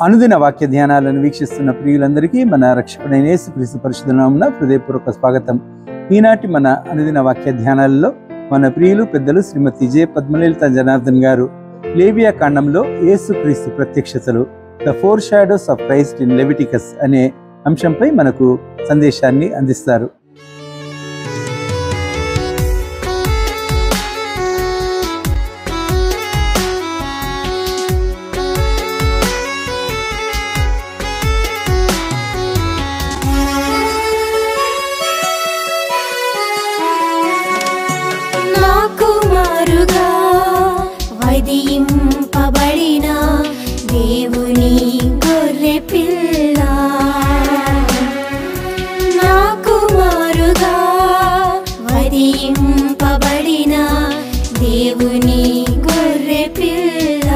అనుదిన వాక్య ధ్యానాలను వీక్షిస్తున్న ప్రియులందరికీ మన రక్షకుడైన యేసుక్రీస్తు పరిశుద్ధ నామమున హృదయపూర్వక స్వాగతం. ఈనాటి మన అనుదిన వాక్య ధ్యానాలలో మన ప్రియులు పెద్దలు శ్రీమతి జె పద్మలలిత జనార్దన్ గారు లేవియా కాండంలో యేసుక్రీస్తు ప్రత్యక్షతలు, the four shadows of Christ in Leviticus అనే అంశంపై మనకు సందేశాన్ని అందిస్తారు. వధింపబడిన దేవుని గొర్రె పిల్ల, నా కుమారుగా వధింపబడిన దేవుని గొర్రె పిల్ల,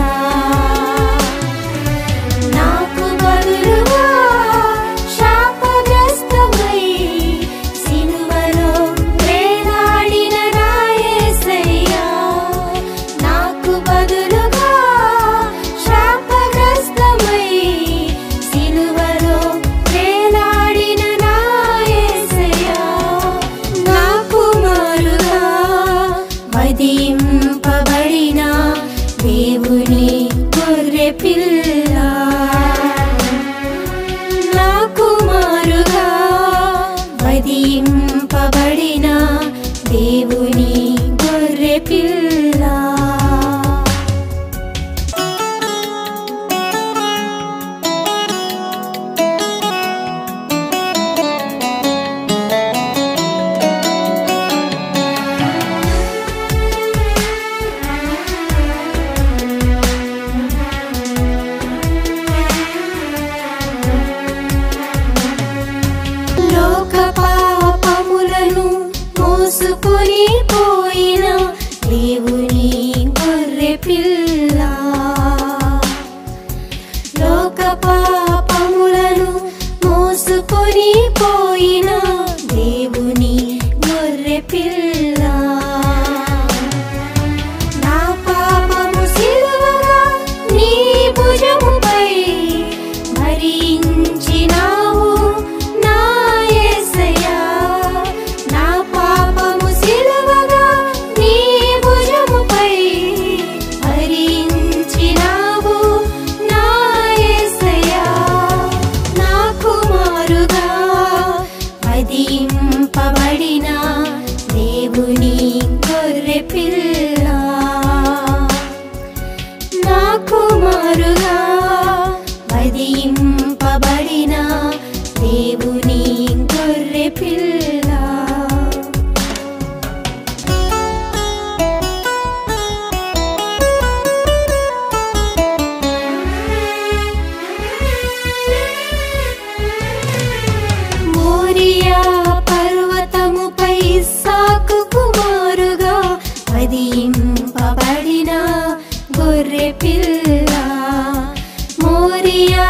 నాకు బదులుగా శాపగ్రస్తమై సిలువలో వేలాడిన నా యేసయ్యా, నాకు బదులుగా శాపగ్రస్తమై సిలువలో వేలాడిన నా యేసయ్యా, నా కుమారుగా వధింపబడిన దేవుని గొర్రె పిల్ల, నా కుమారుగా వధింపబడిన దేవుని గొర్రె పిల్ల. లోక పాపములను మోసుకొని పోయిన దేవుని గొర్రె పిల్ల, లోక పాపములను మోసుకొని పోయిన దేవుని గొర్రె పిల్ల, నా పాపము సిలువగా నీ భుజముపై భరించినావు నా యేసయ్యా, నా పాపము సిలువగా నీ భుజముపై భరించినావు నా యేసయ్యా, నా కుమారుగా వధింపబడిన దేవుని గొర్రె పిల్ల, నా కుమారుగా వధింపబడిన దేవుని గొర్రె పిల్ల. మోరియా పర్వతముపై ఇస్సాకు కుమారుగా వధింపబడిన గొర్రె పిల్ల, మోరియా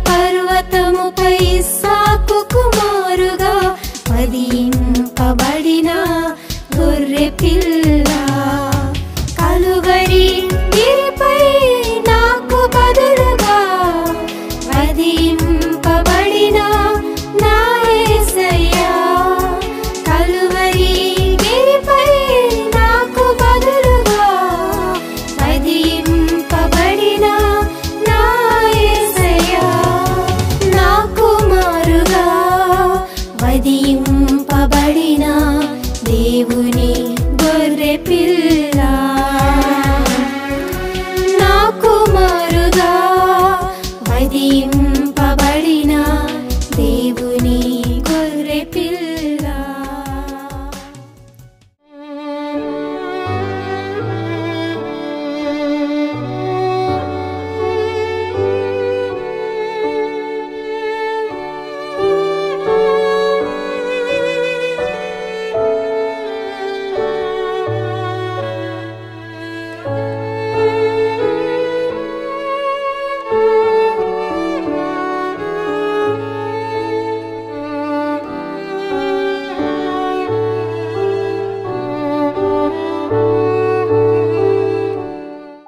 పర్వతముపై ఇస్సాకు కుమారుగా వధింపబడిన గొర్రె పిల్ల, కలువరి గిరిపై నాకు బదులుగా వధింపబడిన నా యేసయ్యా, కలువరి గిరిపై నాకు బదులుగా వధింపబడిన నా యేసయ్యా, నా కుమారుగా వధింపబడిన దేవుని గొర్రె పిల్ల, నా కుమారుగా వధింపబడిన దేవుని గొర్రె పిల్ల.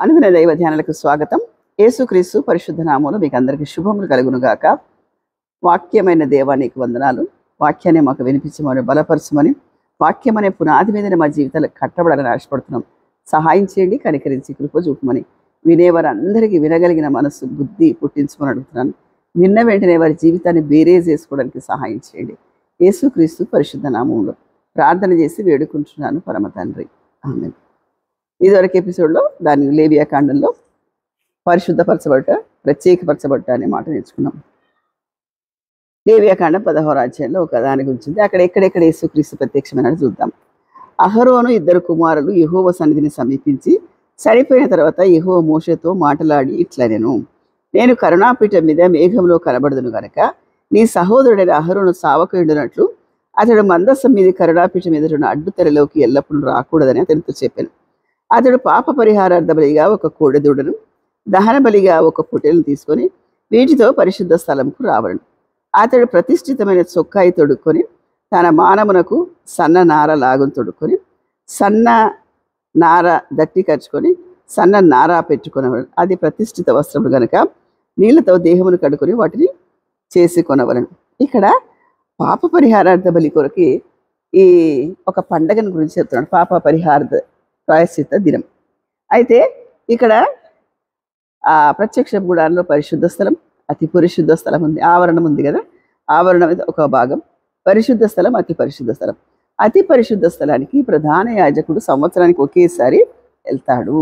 అనుదిన దైవ ధ్యానాలకు స్వాగతం. యేసుక్రీస్తు పరిశుద్ధ నామములో మీకు అందరికీ శుభములు కలుగును గాక. వాక్యమైన దేవానికి వందనాలు. వాక్యాన్ని మాకు వినిపించమని, బలపరచమని, వాక్యం అనే పునాది మీదనే మా జీవితాలు కట్టబడాలని ఆశపడుతున్నాం. సహాయం చేయండి, కనికరించి కృప చూపమని, వినేవారందరికీ వినగలిగిన మనసు బుద్ధి పుట్టించమని అడుగుతున్నాను. విన్న వెంటనే వారి జీవితాన్ని బేరే చేసుకోవడానికి సహాయం చేయండి. యేసుక్రీస్తు పరిశుద్ధ నామములో ప్రార్థన చేసి వేడుకుంటున్నాను పరమ తండ్రి, ఆమేన్. ఇదివరకు ఎపిసోడ్లో దాని లేవియా కాండంలో పరిశుద్ధపరచబడ్డ, ప్రత్యేకపరచబడ్డ అనే మాట నేర్చుకున్నాం. లేవియాకాండం 16వ అధ్యాయంలో ఒక దాని గురించి ఉంది. అక్కడ ఎక్కడెక్కడ యేసుక్రీస్తు ప్రత్యక్షమైనది చూద్దాం. అహరోను 2 కుమారులు యెహోవా సన్నిధిని సమీపించి చనిపోయిన తర్వాత యెహోవా మోషేతో మాటలాడి ఇట్లా నేను కరుణాపీఠం మీద మేఘంలో కనబడదును గనక నీ సహోదరుడైన అహరోను సావకుండునట్లు అతడు మందసం మీద కరుణాపీఠం ఎదురున్న అడ్డుతెరలోకి ఎల్లప్పుడూ రాకూడదని అతనితో చెప్పాను. అతడు పాప పరిహారార్థ బలిగా ఒక కోడెదూడను, దహన బలిగా ఒక పొట్టేలను తీసుకొని వీటితో పరిశుద్ధ స్థలంకు రావలను. అతడు ప్రతిష్ఠితమైన చొక్కాయి తొడుక్కొని తన మానమునకు సన్న నార లాగును తొడుక్కొని సన్న నార దట్టి కరుచుకొని సన్న నార పెట్టుకొనవలను. అది ప్రతిష్ఠిత వస్త్రములు గనక నీళ్లతో దేహమును కడుకొని వాటిని చేసి కొనవలను. ఇక్కడ పాప పరిహారార్థ బలి కొరకి ఈ ఒక పండగను గురించి చెప్తున్నాడు. పాప పరిహారార్థ ప్రాయశ్చిత్త దినం. అయితే ఇక్కడ ప్రత్యక్ష గుడారంలో పరిశుద్ధ స్థలం, అతి పరిశుద్ధ స్థలం ఉంది, ఆవరణం ఉంది కదా. ఆవరణం మీద ఒక భాగం, పరిశుద్ధ స్థలం, అతి పరిశుద్ధ స్థలం. అతి పరిశుద్ధ స్థలానికి ప్రధాన యాజకుడు సంవత్సరానికి ఒకేసారి వెళ్తాడు.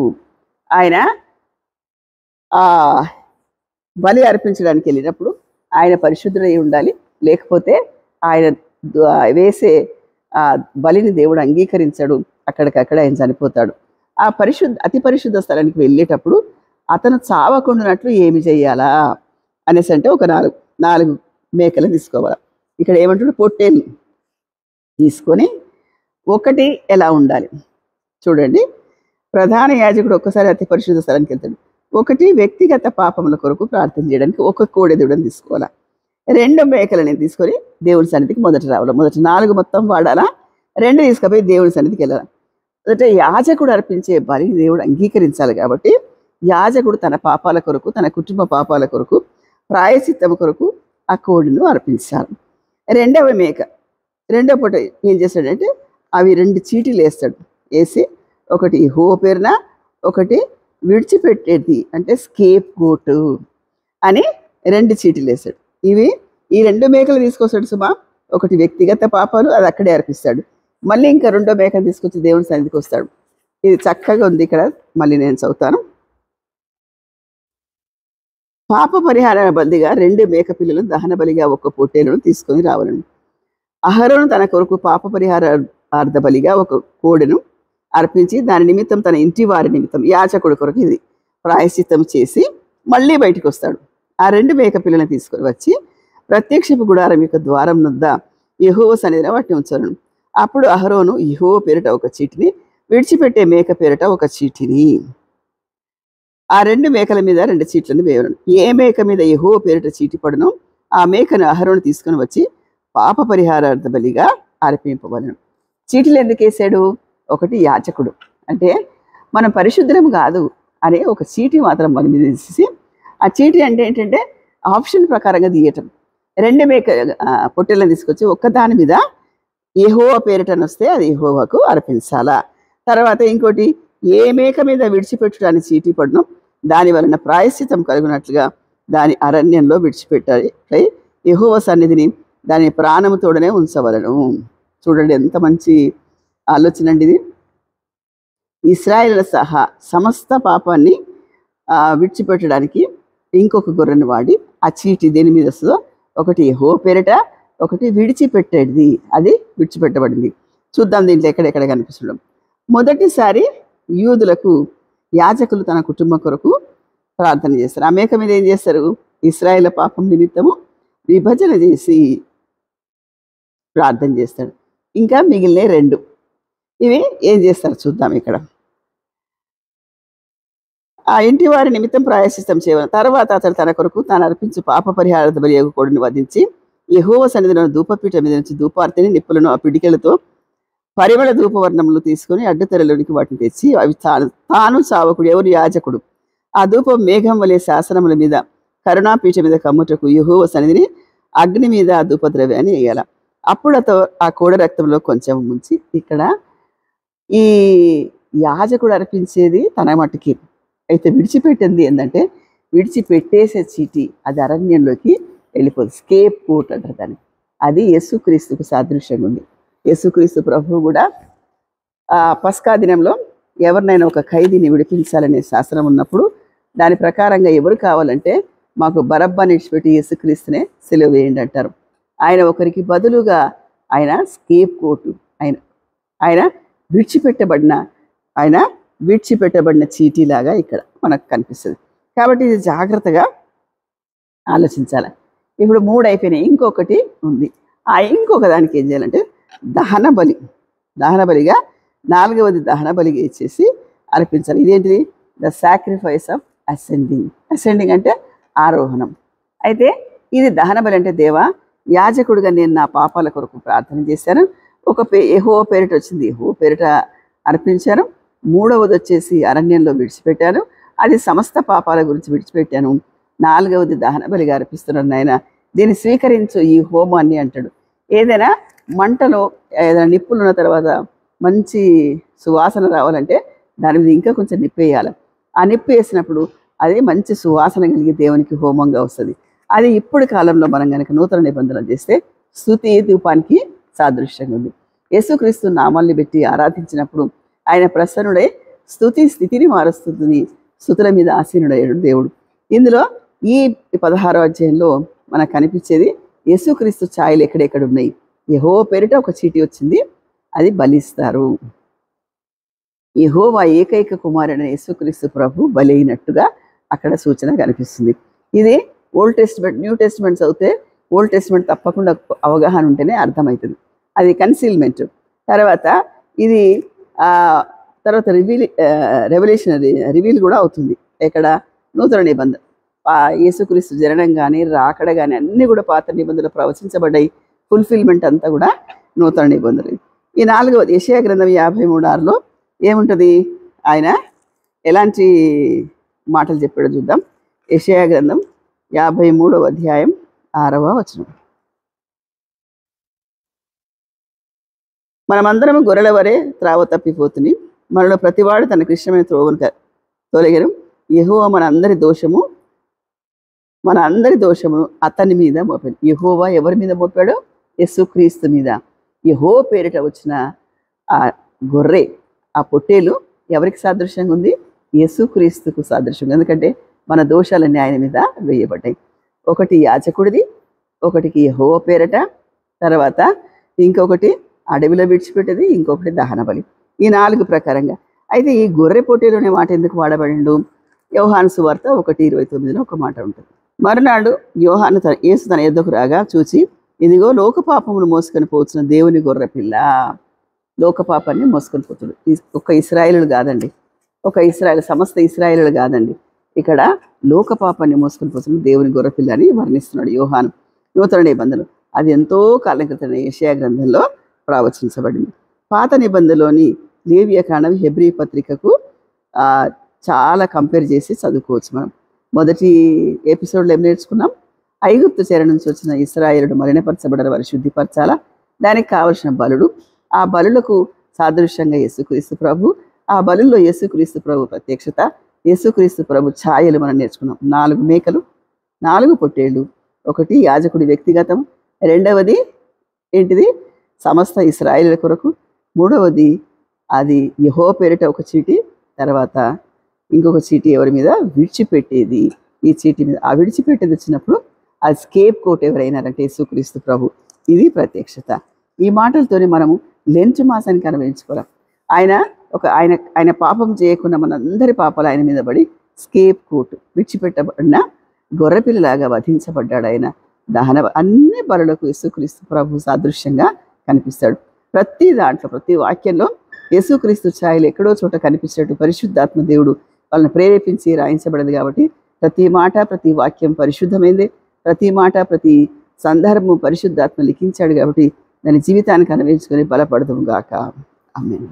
ఆయన బలి అర్పించడానికి వెళ్ళినప్పుడు ఆయన పరిశుద్ధుడై ఉండాలి, లేకపోతే ఆయన వేసే బలిని దేవుడు అంగీకరించాడు, అక్కడికక్కడ ఆయన చనిపోతాడు. ఆ అతి పరిశుద్ధ స్థలానికి వెళ్ళేటప్పుడు అతను చావకుండానట్లు ఏమి చేయాలా అనేసి అంటే ఒక నాలుగు మేకలు తీసుకోవాలి. ఇక్కడ ఏమంటాడు, పొట్టేలు తీసుకొని ఒకటి ఎలా ఉండాలి చూడండి. ప్రధాన యాజకుడు ఒక్కసారి అతి పరిశుద్ధ స్థలానికి వెళ్తాడు. ఒకటి వ్యక్తిగత పాపముల కొరకు ప్రార్థన చేయడానికి ఒక కోడెదూడని తీసుకోవాలా. 2 మేకలని తీసుకొని దేవుని సన్నిధికి మొదట రావాలి. మొదట 4 మొత్తం వాడాలా, 2 తీసుకుపోయి దేవుని సన్నిధికి వెళ్ళాలి. మొదట యాజకుడు అర్పించే బలి దేవుడు అంగీకరించాలి కాబట్టి యాజకుడు తన పాపాల కొరకు, తన కుటుంబ పాపాల కొరకు, ప్రాయశ్చిత్తం కొరకు ఆ కోడిను అర్పించాలి. 2వ మేక, 2వ పూట ఏం చేస్తాడంటే అవి 2 చీటీలు వేస్తాడు. వేసి ఒకటి యెహోవా పేరున, ఒకటి విడిచిపెట్టేది అంటే స్కేప్ గోటు అని 2 చీటీలు వేస్తాడు. ఈ 2 మేకలు తీసుకొస్తాడు సుమా. ఒకటి వ్యక్తిగత పాపాలు, అది అక్కడే అర్పిస్తాడు. మళ్ళీ ఇంకా 2వ మేకలు తీసుకొచ్చి దేవుని సన్నిధికి వస్తాడు. ఇది చక్కగా ఉంది. ఇక్కడ మళ్ళీ నేను చదువుతాను. పాప పరిహార బలిగా 2 మేక పిల్లలను, దహన బలిగా ఒక పొట్టేలను తీసుకొని రావాలను. అహరోను తన కొరకు పాప పరిహారార్థ బలిగా ఒక కోడెను అర్పించి దాని నిమిత్తం తన ఇంటి వారి నిమిత్తం యాజకుడి కొరకు ఇది ప్రాయశ్చిత్తం చేసి మళ్ళీ బయటకు వస్తాడు. ఆ 2 మేక పిల్లలను తీసుకొని వచ్చి ప్రత్యక్షపు గుడారం యొక్క ద్వారం వద్ద యెహోవా సన్నిధిని వాటిని ఉంచను. అప్పుడు అహరోను యెహోవా పేరిట ఒక చీటిని, విడిచిపెట్టే మేక పేరిట ఒక చీటిని, ఆ 2 మేకల మీద 2 చీట్లను వేయను. ఏ మేక మీద యెహోవా పేరిట చీటి పడునో ఆ మేకను అహరోను తీసుకొని వచ్చి పాప పరిహారార్థ బలిగా అర్పింపవలను. చీటీలు ఎందుకు వేసాడు? ఒకటి యాజకుడు అంటే మనం పరిశుద్ధం కాదు అనే ఒక చీటి మాత్రం మన మీద తీసి, ఆ చీటి అంటే ఏంటంటే ఆప్షన్ ప్రకారంగా తీయటం. 2 మేక పొట్టెలను తీసుకొచ్చి ఒక్కదాని మీద యెహోవా పేరిటని వస్తే అది యెహోవాకు అర్పించాలా. తర్వాత ఇంకోటి, ఏ మేక మీద విడిచిపెట్టడానికి చీటీ పడునో దాని వలన ప్రాయశ్చితం కలుగునట్లుగా దాని అరణ్యంలో విడిచిపెట్టాలి. యెహోవా సన్నిధిని దాని ప్రాణముతోడనే ఉంచవలను. చూడండి ఎంత మంచి ఆలోచన అండి ఇది. ఇశ్రాయేలుల సహా సమస్త పాపాన్ని విడిచిపెట్టడానికి ఇంకొక గొర్రెను వాడి ఆ చీటి దేని మీద వస్తుందో, ఒకటి యెహోవా పేరిట, ఒకటి విడిచిపెట్టేది, అది విడిచిపెట్టబడింది. చూద్దాం దీంట్లో ఎక్కడెక్కడ కనిపిస్తున్నాం. మొదటిసారి యూదులకు యాజకులు తన కుటుంబం కొరకు ప్రార్థన చేస్తారు. ఆ మేక మీద ఏం చేస్తారు? ఇశ్రాయేలు పాపం నిమిత్తము విభజన చేసి ప్రార్థన చేస్తాడు. ఇంకా మిగిలిన 2 ఇవి ఏం చేస్తారు చూద్దాం. ఇక్కడ ఆ ఇంటి వారి నిమిత్తం ప్రాయశ్చిత్తం చేయవలను. తర్వాత అతడు తన కొరకు తాను అర్పించు పాప పరిహారార్థ బలి కోడిని వధించి యెహోవా సన్నిధిలో ధూపపీఠ మీద నుంచి ధూపార్తిని, నిప్పులను ఆ పిడికెలతో పరిమళ ధూపవర్ణములు తీసుకొని అడ్డుతెరలోనికి వాటిని తెచ్చి అవి తాను సావకుడు ఎవరు? యాజకుడు ఆ ధూపం మేఘం వలె శాసనముల మీద కరుణాపీఠ మీద కమ్ముటకు యెహోవా సన్నిధిని అగ్ని మీద ఆ ధూపద్రవ్యాన్ని వేయాల. అప్పుడు ఆ కోడ రక్తంలో కొంచెం ముంచి, ఇక్కడ ఈ యాజకుడు అర్పించేది తన మట్టుకి, అయితే విడిచిపెట్టింది ఏంటంటే విడిచిపెట్టేసే చీటి అది అరణ్యంలోకి వెళ్ళిపోతుంది. స్కేప్ కోట్ అంటారు దాన్ని. అది యేసుక్రీస్తుకు సాదృశ్యంగా ఉంది. యేసుక్రీస్తు ప్రభువు కూడా పస్కా దినంలో ఎవరినైనా ఒక ఖైదీని విడిపించాలనే శాసనం ఉన్నప్పుడు దాని ప్రకారంగా ఎవరు కావాలంటే మాకు బరబ్బా విడిచిపెట్టి యేసుక్రీస్తునే సిలువ వేయండి అంటారు. ఆయన ఒకరికి బదులుగా ఆయన స్కేప్ కోటు, ఆయన విడిచిపెట్టబడిన చీటీలాగా ఇక్కడ మనకు కనిపిస్తుంది. కాబట్టి ఇది జాగ్రత్తగా ఆలోచించాలి. ఇప్పుడు 3 అయిపోయినాయి, ఇంకొకటి ఉంది. ఇంకొక దానికి ఏం చేయాలంటే దహన బలిగా 4వది దహన బలిగా ఇచ్చేసి అర్పించాలి. ఇదేంటిది? ద సాక్రిఫైస్ ఆఫ్ అసెండింగ్ అంటే ఆరోహణం. అయితే ఇది దహన బలి అంటే, దేవా యాజకుడిగా నేను నా పాపాల కొరకు ప్రార్థన చేశాను, ఒక యెహోవా పేరిట వచ్చింది, యెహోవా పేరిట అర్పించాను. 3వది వచ్చేసి అరణ్యంలో విడిచిపెట్టాను, అది సమస్త పాపాల గురించి విడిచిపెట్టాను. 4వది దహన బలిగా అర్పిస్తున్నాను నాయన, దీన్ని స్వీకరించు ఈ హోమాన్ని అంటాడు. ఏదైనా మంటలో ఏదైనా నిప్పులు ఉన్న తర్వాత మంచి సువాసన రావాలంటే దాని మీద ఇంకా కొంచెం నిప్పు వేయాలి. ఆ నిప్పు వేసినప్పుడు అది మంచి సువాసన కలిగి దేవునికి హోమంగా వస్తుంది. అది ఇప్పుడు కాలంలో మనం కనుక నూతన నిబంధనలు చేస్తే స్తుతి ధూపానికి సాదృశ్యంగా ఉంది. యేసుక్రీస్తు నామాల్ని పెట్టి ఆరాధించినప్పుడు ఆయన ప్రసన్నుడై స్థితిని మారుస్తుంది, స్తుతుల మీద ఆసీనుడయ్యాడు దేవుడు. ఇందులో ఈ 16వ అధ్యాయంలో మనకు కనిపించేది యేసుక్రీస్తు ఛాయలు ఎక్కడెక్కడ ఉన్నాయి. యెహోవా పేరిట ఒక చీటీ వచ్చింది, అది బలిస్తారు. యెహోవా ఏకైక కుమారుడైన యేసుక్రీస్తు ప్రభు బలి అయినట్టుగా అక్కడ సూచన కనిపిస్తుంది. ఇది ఓల్డ్ టెస్ట్మెంట్, న్యూ టెస్ట్మెంట్ చదివితే ఓల్డ్ టెస్ట్మెంట్ తప్పకుండా అవగాహన ఉంటేనే అర్థమవుతుంది. అది కన్సీల్మెంట్. తర్వాత ఇది తర్వాత రివీల్ కూడా అవుతుంది. ఇక్కడ నూతన నిబంధన, యేసుక్రీస్తు జననం కానీ రాకడ కానీ అన్నీ కూడా పాత నిబంధనలు ప్రవచించబడ్డాయి. ఫుల్ఫిల్మెంట్ అంతా కూడా నూతన నిబంధనలు. ఈ 4వది యెషయా గ్రంథం 53:6లో ఏముంటుంది? ఆయన ఎలాంటి మాటలు చెప్పాడో చూద్దాం. యెషయా గ్రంథం 53వ అధ్యాయం 6వ వచనం. మనమందరం గొర్రెల వరే త్రావ తప్పిపోతుంది, మనలో ప్రతివాడు తనకు ఇష్టమైన త్రోవను తొలగను. యెహోవా మన అందరి దోషమును అతని మీద మోపాడు. యెహోవా ఎవరి మీద మోపాడు? యేసుక్రీస్తు మీద. యెహోవా పేరిట వచ్చిన ఆ గొర్రె, ఆ పొట్టేలు ఎవరికి సాదృశ్యంగా ఉంది? యేసుక్రీస్తుకు సాదృశ్యంగా. ఎందుకంటే మన దోషాలన్నీ ఆయన మీద వేయబడ్డాయి. ఒకటి యాజకుడిది, ఒకటికి యెహోవా పేరట, తర్వాత ఇంకొకటి అడవిలో విడిచిపెట్టేది, ఇంకొకటి దహన బలి. ఈ 4 ప్రకారంగా. అయితే ఈ గొర్రె పొట్టేలునే మాట ఎందుకు వాడబడిండు? యోహాను సువార్త 1:29లో ఒక మాట ఉంటుంది. మరునాడు యేసు తన యొద్దకు రాగా చూచి, ఇదిగో లోక పాపమును మోసుకొని పోతున్న దేవుని గొర్రె పిల్ల. లోక పాపాన్ని మోసుకొని పోతుడు. ఒక్క ఇశ్రాయేలులు కాదండి, సమస్త ఇశ్రాయేలులు కాదండి, ఇక్కడ లోక పాపాన్ని మోసుకొని పోతున్న దేవుని గొర్రె పిల్ల అని వర్ణిస్తున్నాడు యోహాను. నూతన నిబంధనలు అది ఎంతో కాలం క్రితం యెషయా గ్రంథంలో ప్రవచించబడింది. పాత నిబంధనలోని లేవియ కాండం హెబ్రీ పత్రికకు చాలా కంపేర్ చేసి చదువుకోవచ్చు. మనం మొదటి ఎపిసోడ్లో ఏం నేర్చుకున్నాం? ఐగుప్తు చెర నుంచి వచ్చిన ఇశ్రాయేలుడు మలినపరచబడిన వారి శుద్ధిపరచాలా, దానికి కావలసిన బలుడు, ఆ బలులకు సాదృశ్యంగా యేసుక్రీస్తు ప్రభు, ఆ బలుల్లో యేసుక్రీస్తు ప్రభు ప్రత్యక్షత, యేసుక్రీస్తు ప్రభు ఛాయలు మనం నేర్చుకున్నాం. 4 మేకలు, 4 పొట్టేళ్ళు, ఒకటి యాజకుడి వ్యక్తిగతం, 2వది ఏంటిది? సమస్త ఇశ్రాయేలుల కొరకు, 3వది అది యెహోవా పేరిట ఒక చీటీ, తర్వాత ఇంకొక చీటీ ఎవరి మీద? విడిచిపెట్టేది. ఈ చీటీ మీద ఆ విడిచిపెట్టేది వచ్చినప్పుడు ఆ స్కేప్ కోట్ ఎవరైనారంటే యేసుక్రీస్తు ప్రభు. ఇది ప్రత్యక్షత. ఈ మాటలతోనే మనము లెంట్ మాసానికి అనుభవించుకోవాలి. ఆయన పాపం చేయకుండా మనందరి పాపాలు ఆయన మీద పడి స్కేప్ కోట్ విడిచిపెట్టబడిన గొర్రెపిల్లలాగా వధించబడ్డాడు. ఆయన అన్ని బలులకు యేసుక్రీస్తు ప్రభు సాదృశ్యంగా కనిపిస్తాడు. ప్రతి దాంట్లో, ప్రతి వాక్యంలో యేసుక్రీస్తు ఛాయలు ఎక్కడో చోట కనిపించేట్టు పరిశుద్ధాత్మ దేవుడు వాళ్ళని ప్రేరేపించి రాయించబడింది. కాబట్టి ప్రతి మాట, ప్రతి వాక్యం పరిశుద్ధమైంది. ప్రతి మాట, ప్రతి సందర్భం పరిశుద్ధాత్మ లిఖించాడు. కాబట్టి దాని జీవితానికి అనుభవించుకొని బలపడదుము గాక. ఆమేన్.